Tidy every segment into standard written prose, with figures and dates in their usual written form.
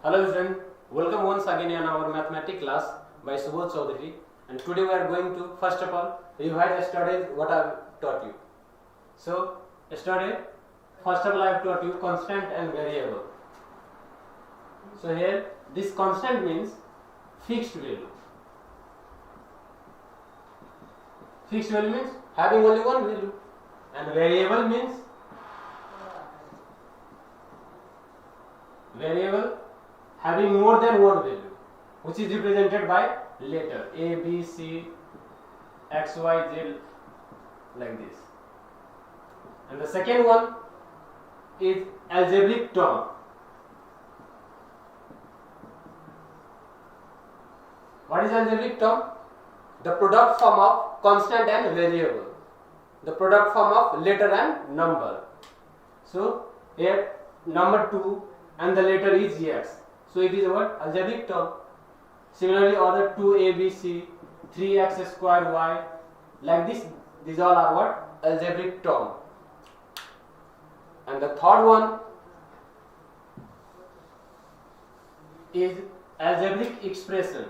Hello student, welcome once again in our mathematics class by Subodh Chaudhary, and today we are going to first of all revise yesterday what I have taught you. So yesterday first of all I have taught you constant and variable. So here this constant means fixed value. Fixed value means having only one value, and variable means having more than one value, which is represented by letter A, B, C, X, Y, Z, like this. And the second one is algebraic term. What is algebraic term? The product form of constant and variable. The product form of letter and number. So here number 2 and the letter is X. So it is what? Algebraic term. Similarly other 2a, b, c, 3x square y, like this, these all are what? Algebraic term. And the third one is algebraic expression.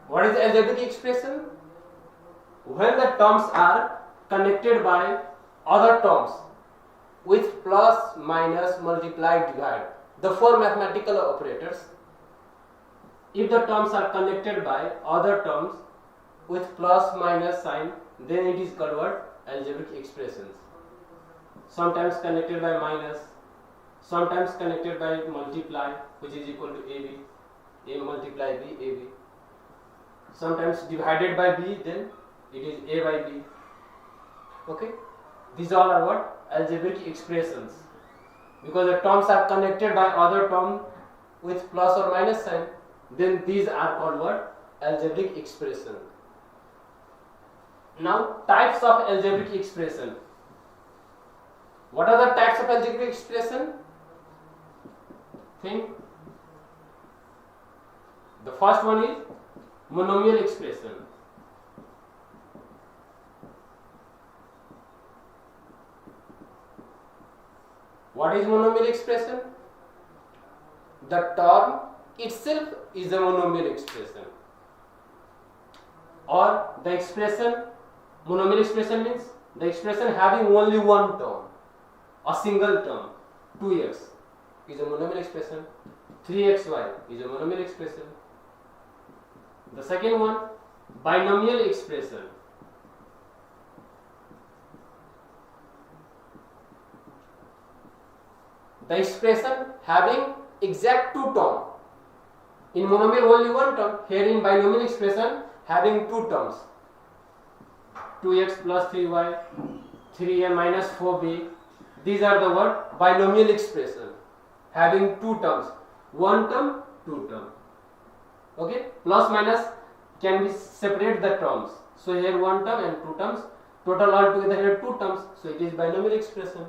What is algebraic expression? When the terms are connected by other terms with plus, minus, multiply, divide, the four mathematical operators. If the terms are connected by other terms with plus, minus sign, then it is called what? Algebraic expressions. Sometimes connected by minus, sometimes connected by multiply, which is equal to AB, A multiply B, AB. Sometimes divided by B, then it is A by B. Okay, these all are what? Algebraic expressions, because the terms are connected by other term with plus or minus sign, then these are called what? Algebraic expression. Now types of algebraic expression. What are the types of algebraic expression? Think. The first one is monomial expression. What is monomial expression? The term itself is a monomial expression, or the expression, monomial expression means the expression having only one term, a single term. 2x is a monomial expression, 3xy is a monomial expression. The second one, binomial expression. The expression having exact two terms. In monomial only one term, here in binomial expression having two terms. 2x plus 3y, 3a minus 4b. These are the word binomial expression having two terms. One term, two term. Okay, plus minus can be separate the terms. So here one term and two terms. Total altogether here two terms. So it is binomial expression.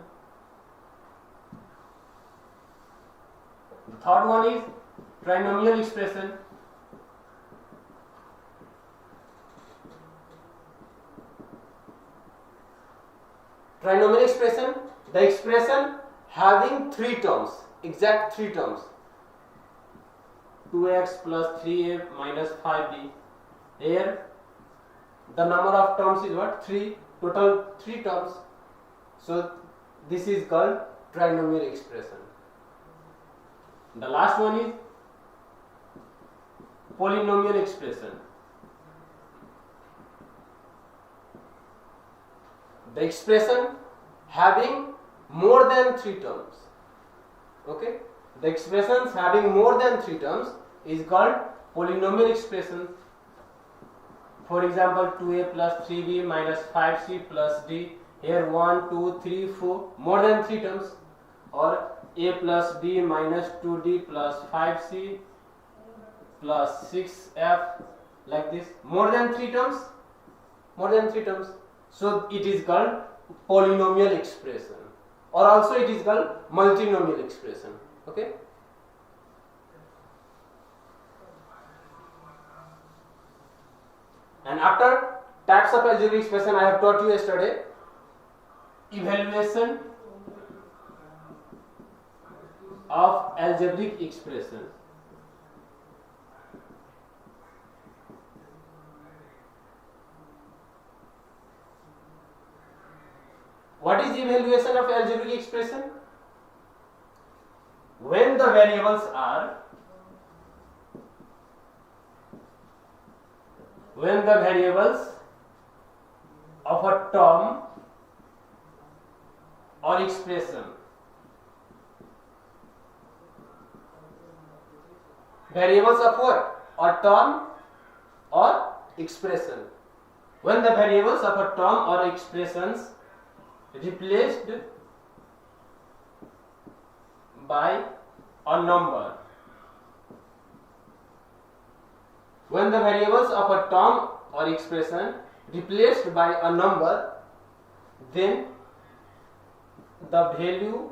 The third one is trinomial expression. Trinomial expression, the expression having three terms, exact three terms. 2x plus 3a minus 5b. Here the number of terms is what? 3. Total 3 terms. So this is called trinomial expression. The last one is polynomial expression. The expression having more than 3 terms. Okay, the expressions having more than 3 terms is called polynomial expression. For example, 2a plus 3b minus 5c plus d. Here 1, 2, 3, 4, more than 3 terms. Or a plus b minus 2d plus 5c plus 6f, like this, more than 3 terms, more than 3 terms. So it is called polynomial expression, or also it is called multinomial expression. Okay, and after types of algebraic expression I have taught you yesterday. Evaluation of algebraic expression. What is evaluation of algebraic expression? When the variables of a term or expression, variables of what? A term or expression. When the variables of a term or expressions replaced by a number. When the variables of a term or expression replaced by a number, then the value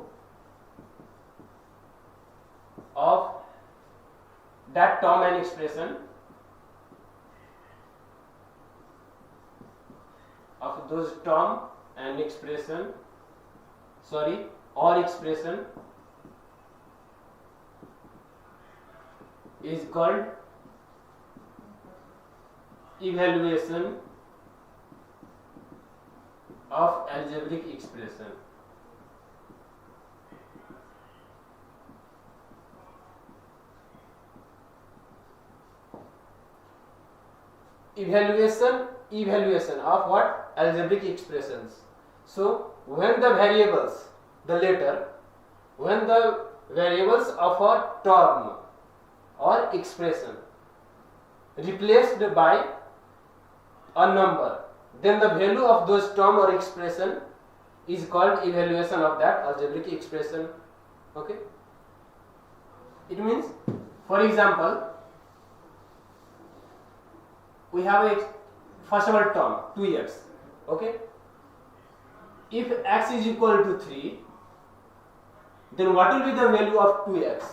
of that term and expression, of those term and expression, or expression is called evaluation of algebraic expression. Evaluation of what? Algebraic expressions. So when the variables of a term or expression replaced by a number, then the value of those term or expression is called evaluation of that algebraic expression. Okay, it means, for example, we have a first of all term 2x. Okay, if x is equal to 3, then what will be the value of 2x?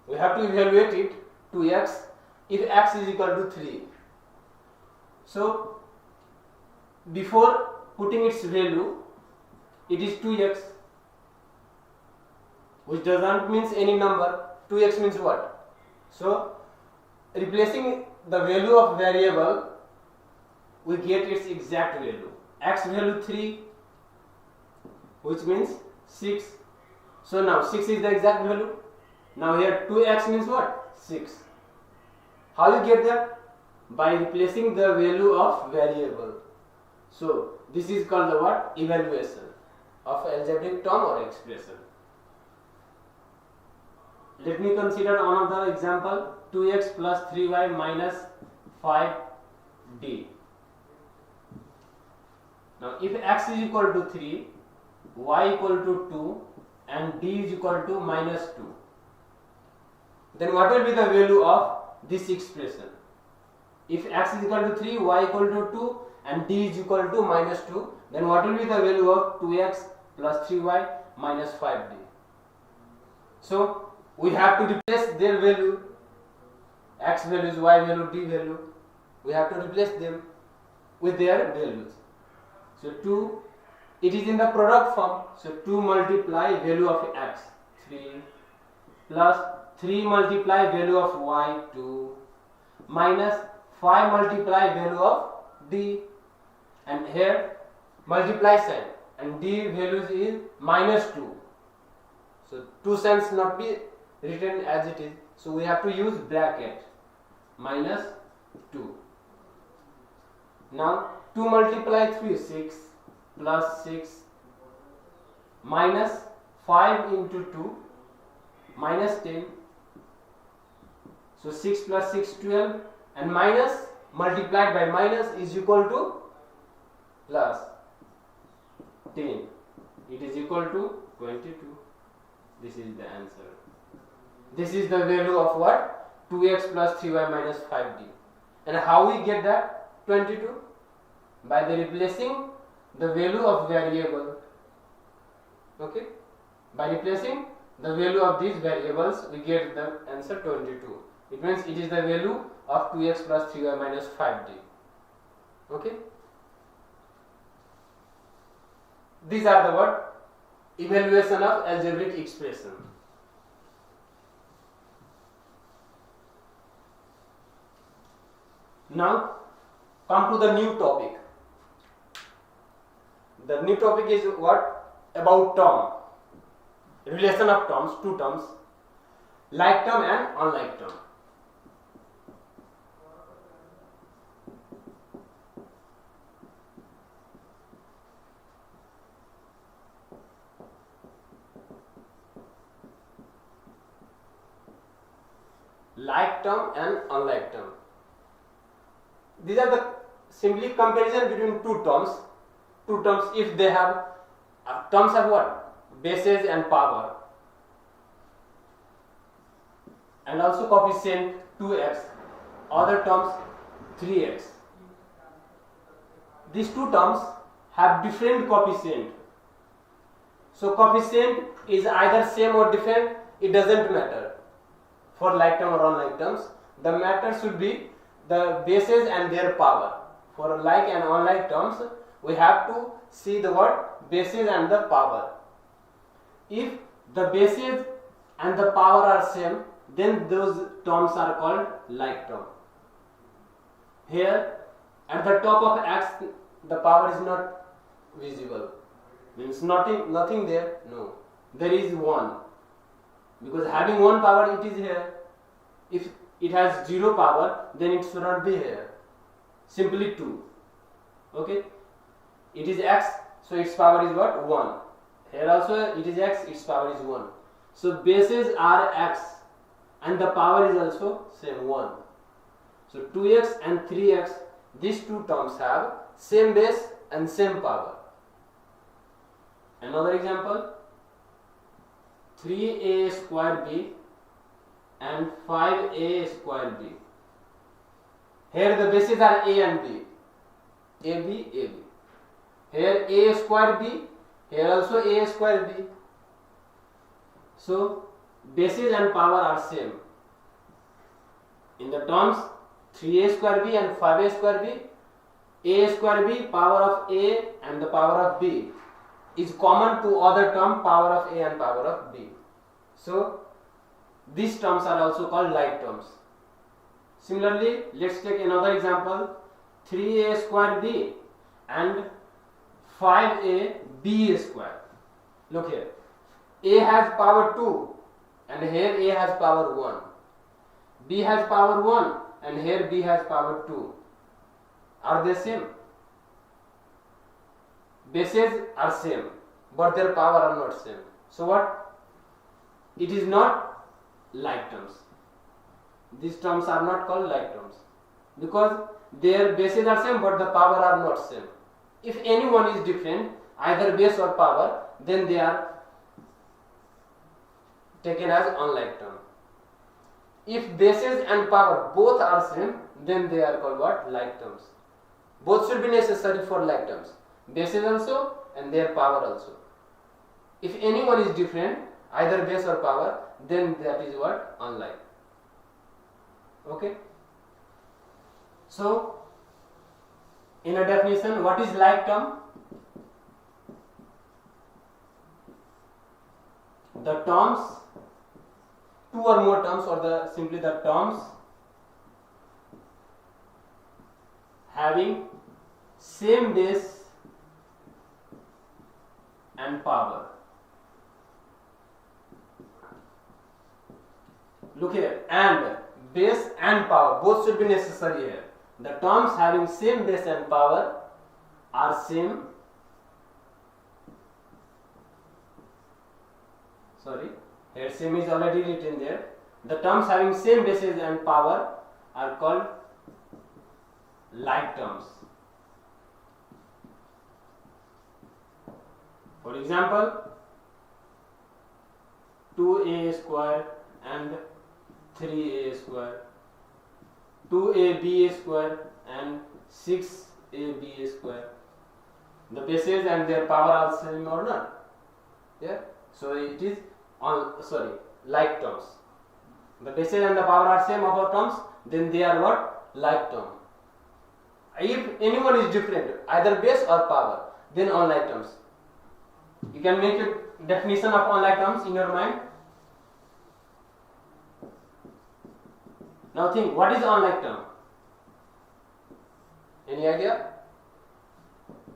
We have to evaluate it, 2x, if x is equal to 3. So before putting its value, it is 2x, which does not means any number. 2x means what? So replacing the value of variable, we get its exact value. X value 3, which means 6. So now 6 is the exact value. Now here 2x means what? 6. How you get that? By replacing the value of variable. So this is called the what? Evaluation of algebraic term or expression. Let me consider another example. 2x plus 3y minus 5d. Now if x is equal to 3, y equal to 2 and d is equal to minus 2, then what will be the value of this expression? If x is equal to 3, y equal to 2 and d is equal to minus 2, then what will be the value of 2x plus 3y minus 5d? So we have to replace their value, x values, y value, d value. We have to replace them with their values. So 2, it is in the product form. So 2 multiply value of x, 3, plus 3 multiply value of y, 2, minus 5 multiply value of d, and here multiply sign, and d values is minus 2. So 2 signs not be written as it is. So we have to use bracket, minus 2. Now 2 multiply 3, 6, plus 6, minus 5 into 2, minus 10. So 6 plus 6, 12, and minus multiplied by minus is equal to plus 10. It is equal to 22. This is the answer. This is the value of what? 2x plus 3y minus 5d. And how we get that 22? By the replacing the value of variable. Okay? By replacing the value of these variables, we get the answer 22. It means it is the value of 2x plus 3y minus 5d. Okay. These are the word evaluation of algebraic expression. Now come to the new topic. The new topic is what? About term. Relation of terms, two terms, like term and unlike term. Like term and unlike term. These are the simply comparison between two terms. Two terms, if they have terms have what? Bases and power, and also coefficient 2x, other terms 3x. These two terms have different coefficient. So coefficient is either same or different, it doesn't matter for like term or unlike terms. The matter should be the bases and their power. For like and unlike terms, we have to see the word bases and the power. If the bases and the power are same, then those terms are called like term. Here at the top of x, the power is not visible, means nothing there. No, there is 1, because having 1 power it is here. If it has 0 power, then it should not be here, simply 2. Okay, it is x, so its power is what? 1. Here also it is x, its power is 1. So bases are x and the power is also same 1. So 2x and 3x, these two terms have same base and same power. Another example, 3a square b and 5a square b. Here the bases are a and b, ab. Here a square b, here also a square b. So bases and power are same. In the terms 3a square b and 5a square b, a square b, power of a and the power of b is common to other term, power of a and power of b. So these terms are also called like terms. Similarly, let's take another example, 3a square b and 5a b square. Look here, a has power 2 and here a has power 1. B has power 1 and here b has power 2. Are they same? Bases are same, but their power are not same. So what? It is not like terms. These terms are not called like terms because their bases are same but the power are not same. If any one is different, either base or power, then they are taken as unlike term. If bases and power both are same, then they are called what? Like terms. Both should be necessary for like terms. Bases also and their power also. If any one is different, either base or power, then that is what? Unlike. Okay. So in a definition, what is like term? The terms, two or more terms, or simply the terms having same base and power. Look here, and base and power both should be necessary here. The terms having same base and power are same. Here same is already written there. The terms having same bases and power are called like terms. For example, 2a square and 3a square, 2ab square and 6ab square. The bases and their power are same or not? Yeah. So it is like terms. The bases and the power are same of our terms, then they are what? Like term. If anyone is different, either base or power, then unlike terms. You can make a definition of unlike terms in your mind. Now think, what is unlike term? Any idea?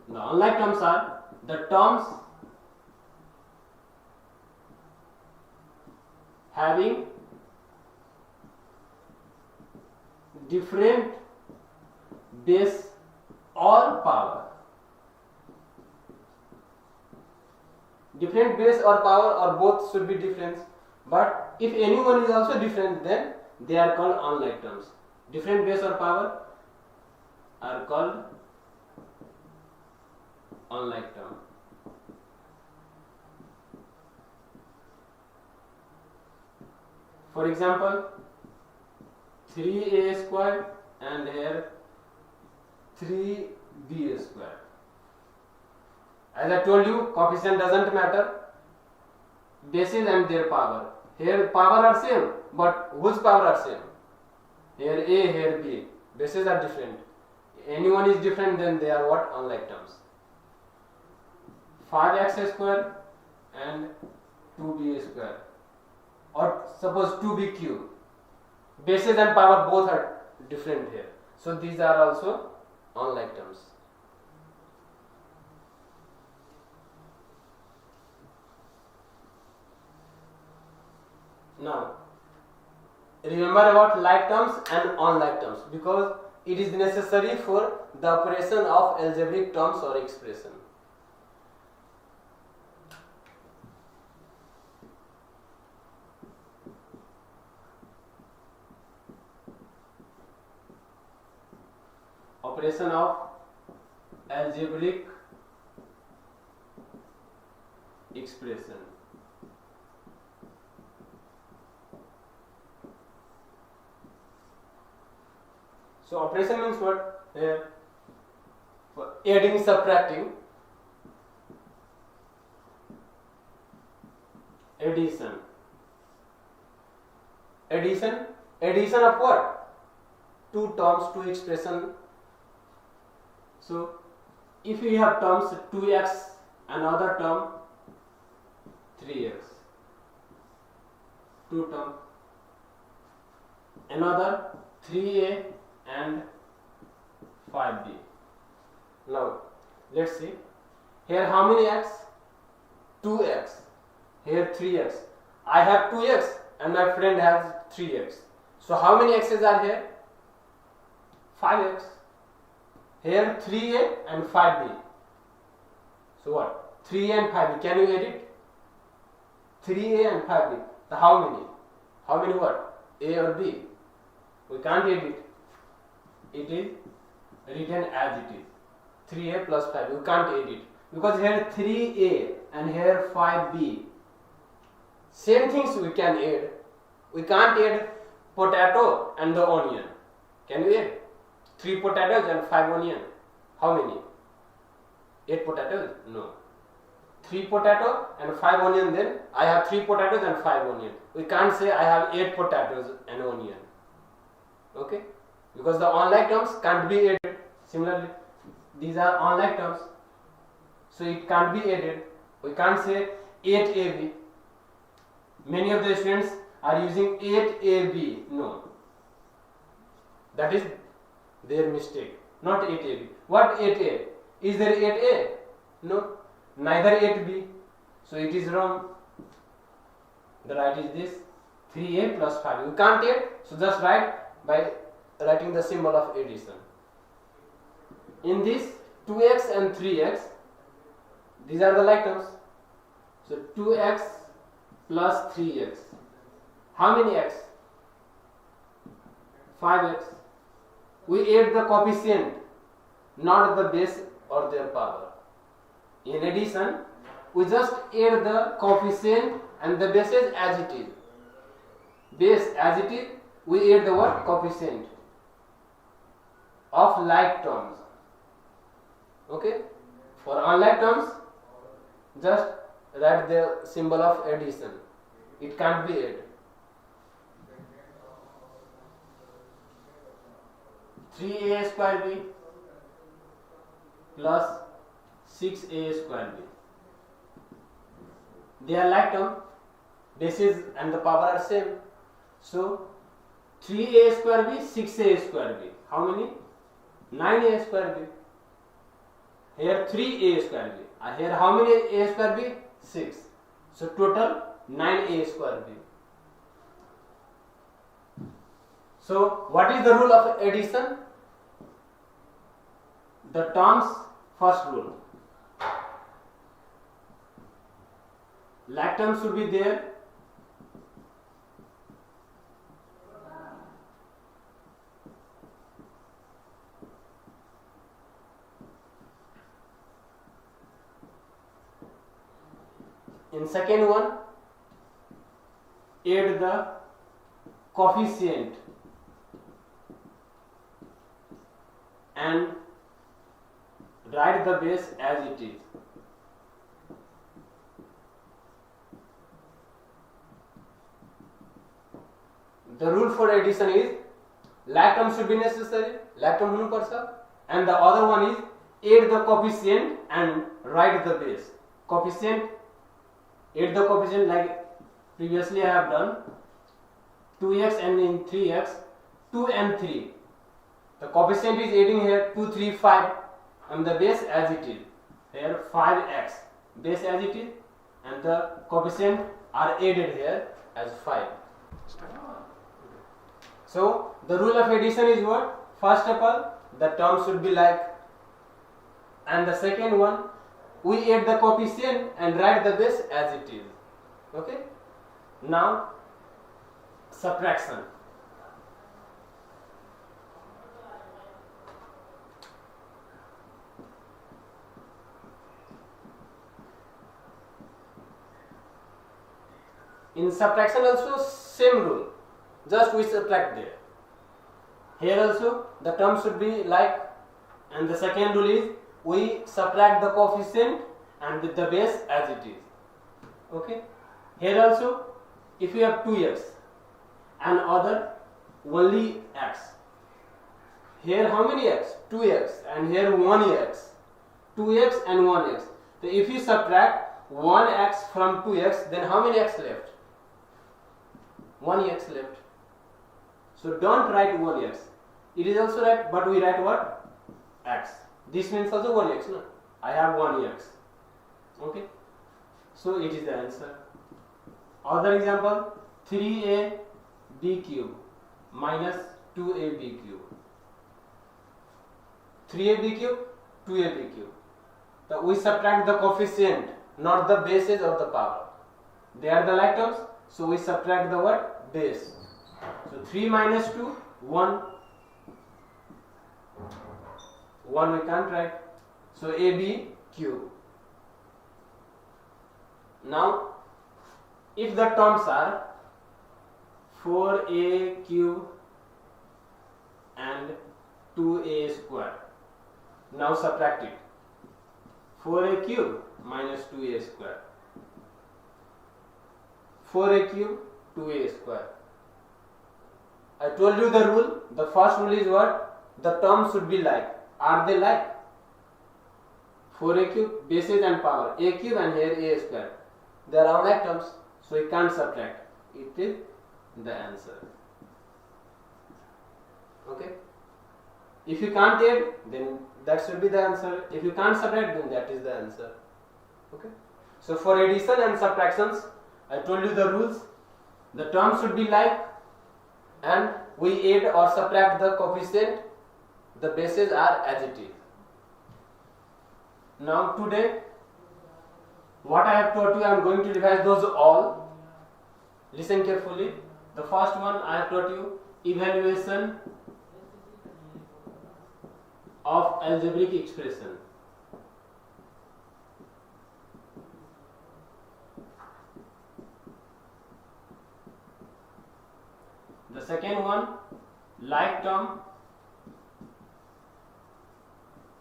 The unlike terms are the terms having different base or power. Different base or power or both should be different, but if anyone is also different, then they are called unlike terms. Different base or power are called unlike term. For example, 3a square and here 3b square. As I told you, coefficient doesn't matter, bases and their power. Here power are same, but whose power are same? Here a, here b. Bases are different. Anyone is different, then they are what? Unlike terms. 5x square and 2b square, or suppose 2b cube. Bases and power both are different here, so these are also unlike terms. Now remember about like terms and unlike terms, because it is necessary for the operation of algebraic terms or expression. Operation of algebraic expression. So operation means what? Here, for adding, subtracting, addition. Addition of what? Two terms, two expression. So if we have terms 2x, another term 3x, two term, another 3a and 5b. Now let's see, here how many x? 2x, here 3x. I have 2x and my friend has 3x. So how many x's are here? 5x. Here 3a and 5b. So what? 3a and 5b. Can you edit? 3a and 5b. So how many? How many what? A or b? We can't edit. It is written as it is. 3a plus 5. We can't edit. Because here 3a and here 5b. Same things we can add. We can't add potato and the onion. Can we add? 3 potatoes and 5 onion. How many? 8 potatoes? No. 3 potato and 5 onion, then I have 3 potatoes and 5 onion. We can't say I have 8 potatoes and onion. Okay? Because the unlike terms can't be added. Similarly, these are unlike terms, so it can't be added. We can't say 8ab. Many of the students are using 8ab. No. That is their mistake. Not 8ab. What 8a? Is there 8a? No. Neither 8b. So it is wrong. The right is this. 3a plus 5. You can't add. So just write by writing the symbol of addition. In this 2x and 3x, these are the like terms. So 2x plus 3x. How many x? 5x. We add the coefficient, not the base or their power. In addition, we just add the coefficient and the bases as it is. Base as it is, we add the what? Coefficient of like terms. Okay? For unlike terms, just write the symbol of addition. It can't be added. 3a square b plus 6a square b. They are like term, bases and the power are same. So 3a square b, 6a square b. How many? 9a square b. Here 3a square b. Here how many a square b? 6. So total 9a square b. So what is the rule of addition? The terms first rule. Like terms should be there. In second one, add the coefficient and write the base as it is. The rule for addition is like term should be necessary, like term होना पड़ता, and the other one is add the coefficient and write the base. Coefficient, add the coefficient like previously I have done 2x and in 3x 2 and 3. The coefficient is adding here 2, 3, 5 and the base as it is. Here 5x base as it is and the coefficient are added here as 5. So the rule of addition is what? First of all, the term should be like, and the second one, we add the coefficient and write the base as it is. Okay. Now subtraction. In subtraction also same rule, just we subtract there. Here also the term should be like, and the second rule is we subtract the coefficient and with the base as it is. Okay. Here also if you have 2x and other only x. Here how many x? 2x and here 1x. 2x and 1x. So if you subtract 1x from 2x, then how many x left? 1x left. So don't write 1x. It is also right, but we write what? X. This means also 1x. No? I have 1x. Okay. So it is the answer. Other example, 3ab cube minus 2ab cube. 3ab cube, 2ab cube. So we subtract the coefficient, not the bases of the power. They are the like terms, so we subtract the what? Base. So 3 minus 2, 1. 1 we can't write. So ab cube. Now if the terms are 4a cube and 2a square, now subtract it. 4a cube minus 2a square. 4a cube, 2a square. I told you the rule. The first rule is what? The terms should be like. Are they like? 4a cube, bases and power. A cube and here a square. They are all like terms. So you can't subtract. It is the answer. Okay. If you can't add, then that should be the answer. If you can't subtract, then that is the answer. Okay. So for addition and subtractions, I told you the rules. The terms should be like, and we add or subtract the coefficient. The bases are as it is. Now today, what I have taught you, I am going to revise those all. Listen carefully. The first one I have taught you, evaluation of algebraic expression. The second one, like term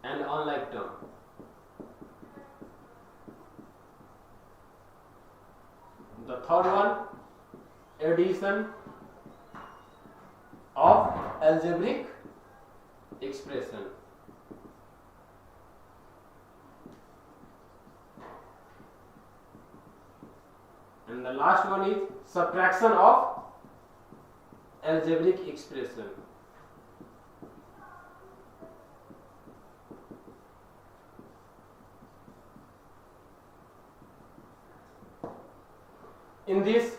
and unlike term. The third one, addition of algebraic expression. last one is subtraction of algebraic expression. In this,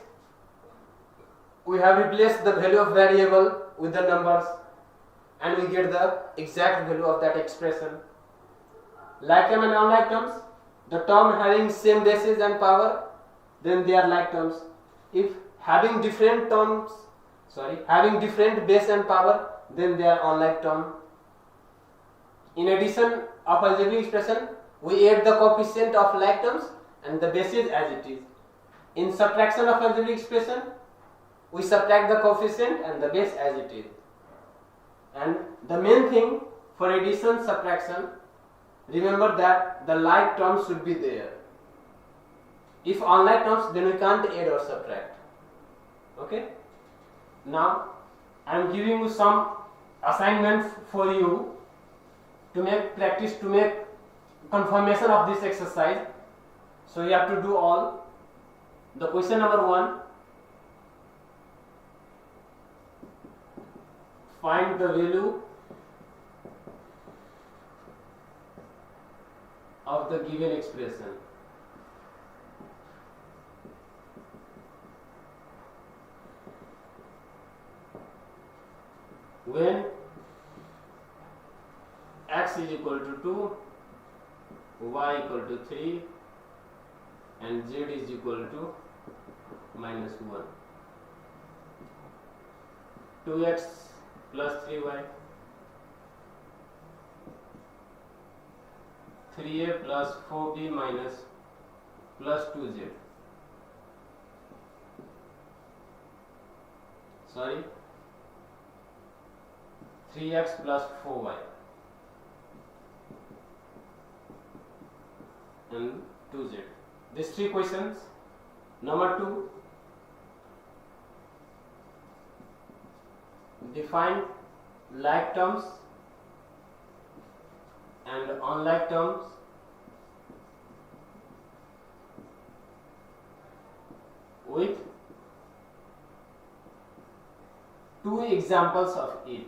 we have replaced the value of variable with the numbers and we get the exact value of that expression. Like term and non-like terms, the term having same basis and power, then they are like terms. If having different terms, having different base and power, then they are unlike term. In addition of algebraic expression, we add the coefficient of like terms and the basis as it is. In subtraction of algebraic expression, we subtract the coefficient and the base as it is. And the main thing for addition, subtraction, remember that the like terms should be there. If unlike terms, then we can't add or subtract. Okay? Now, I am giving you some assignments for you to make practice, to make confirmation of this exercise. So you have to do all. The question number 1, find the value of the given expression. When x is equal to 2, y equal to 3 and z is equal to minus 1. 2x plus 3y, 3a plus 4b minus plus 2z. 3x plus 4y and 2z. These 3 questions. Number 2, define like terms and unlike terms with 2 examples of each.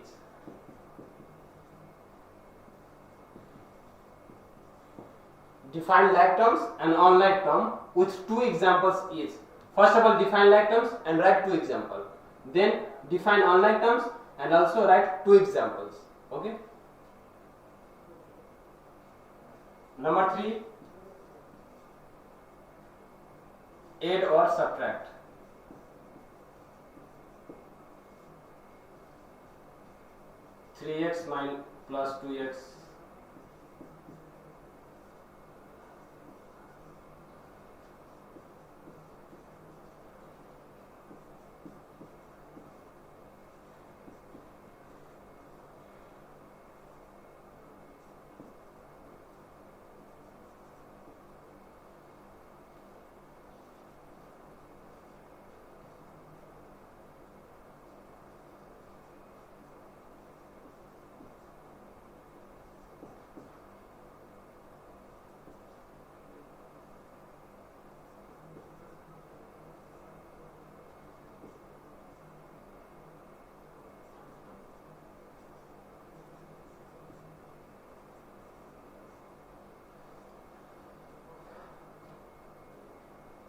Define like terms and unlike term with 2 examples each. First of all, define like terms and write 2 examples. Then define unlike terms and also write 2 examples. Okay. Number 3, add or subtract. Three x plus 2x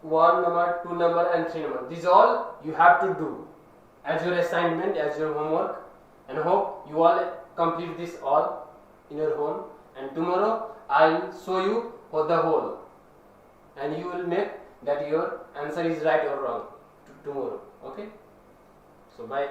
one number, 2 number and 3 number. These all you have to do as your assignment, as your homework, and hope you all complete this all in your home, and tomorrow I will show you for the whole and you will make that your answer is right or wrong tomorrow. Okay, so bye.